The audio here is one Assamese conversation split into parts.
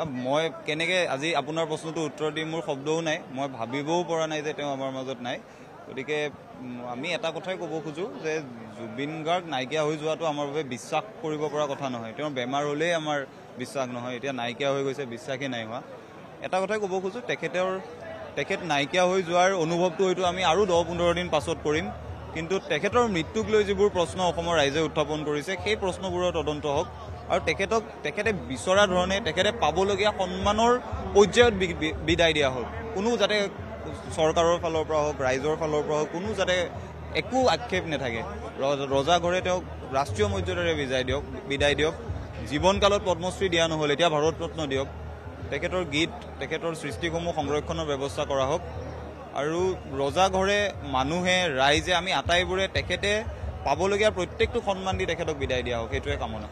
মই কেনেকৈ আজি আপোনাৰ প্ৰশ্নটো উত্তৰ দি মোৰ শব্দও নাই, মই ভাবিবও পৰা নাই যে তেওঁ আমাৰ মাজত নাই। গতিকে আমি এটা কথাই ক'ব খোজোঁ যে জুবিন গাৰ্গ নাইকিয়া হৈ যোৱাটো আমাৰ বাবে বিশ্বাস কৰিব পৰা কথা নহয়। তেওঁৰ বেমাৰ হ'লেই আমাৰ বিশ্বাস নহয়, এতিয়া নাইকিয়া হৈ গৈছে, বিশ্বাসেই নাই হোৱা। এটা কথাই ক'ব খোজোঁ, তেখেত নাইকিয়া হৈ যোৱাৰ অনুভৱটো হয়তো আমি আৰু 10-15 দিন পাছত কৰিম, কিন্তু তেখেতৰ মৃত্যুক লৈ যিবোৰ প্ৰশ্ন অসমৰ ৰাইজে উত্থাপন কৰিছে সেই প্ৰশ্নবোৰৰ তদন্ত হওক আৰু তেখেতে বিচৰা ধৰণে তেখেতে পাবলগীয়া সন্মানৰ পৰ্যায়ত বিদায় দিয়া হওক। কোনো যাতে চৰকাৰৰ ফালৰ পৰা হওক, ৰাইজৰ ফালৰ পৰা হওক, কোনো যাতে একো আক্ষেপ নাথাকে। ৰজাঘৰে তেওঁক ৰাষ্ট্ৰীয় মৰ্যাদাৰে বিদায় দিয়ক। জীৱনকালত পদ্মশ্ৰী দিয়া নহ'ল, এতিয়া ভাৰত ৰত্ন দিয়ক। তেখেতৰ গীত, তেখেতৰ সৃষ্টিসমূহ সংৰক্ষণৰ ব্যৱস্থা কৰা হওক আৰু ৰজাঘৰে, মানুহে, ৰাইজে, আমি আটাইবোৰে তেখেতে পাবলগীয়া প্ৰত্যেকটো সন্মান দি তেখেতক বিদায় দিয়া হওক, সেইটোৱে কামনা।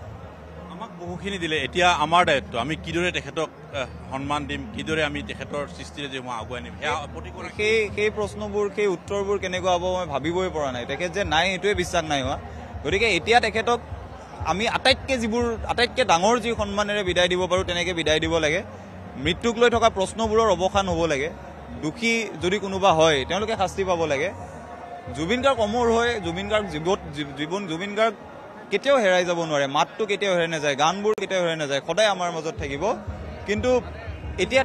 আমাক বহুখিনি দিলে, এতিয়া আমাৰ দায়িত্ব আমি কিদৰে তেখেতক সন্মান দিম, কিদৰে আমি তেখেতৰ সৃষ্টিৰে যে মই আগুৱাই নিম, সেই প্ৰশ্নবোৰ, সেই উত্তৰবোৰ কেনেকুৱা হ'ব মই ভাবিবই পৰা নাই। তেখেত যে নাই সেইটোৱে বিশ্বাস নাই হোৱা। গতিকে এতিয়া তেখেতক আমি আটাইতকৈ ডাঙৰ যি সন্মানেৰে বিদায় দিব পাৰোঁ তেনেকৈ বিদায় দিব লাগে। মৃত্যুক লৈ থকা প্ৰশ্নবোৰৰ অৱসান হ'ব লাগে। দোষী যদি কোনোবা হয় তেওঁলোকে শাস্তি পাব লাগে। জুবিন গাৰ্গ অমৰ হয়, জুবিন গাৰ্গ কেতিয়াও হেৰাই যাব নোৱাৰে, মাতটো কেতিয়াও হেৰাই নাযায়, গানবোৰ কেতিয়াও হেৰাই নাযায়, সদায় আমাৰ মাজত থাকিব। কিন্তু এতিয়া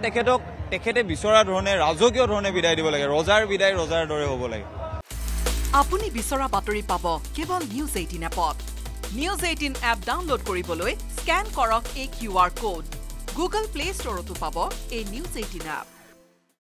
তেখেতে বিচৰা ধৰণে, ৰাজকীয় ধৰণে বিদায় দিব লাগে। ৰজাৰ বিদায় ৰজাৰ দৰে হ'ব লাগে। আপুনি বিচৰা বাতৰি পাব কেৱল নিউজ 18 এপত। নিউজ 18 এপ ডাউনলোড কৰিবলৈ স্কেন কৰক এই QR কোড। গুগল প্লে ষ্টৰতো পাব এই নিউজ 18 এপ।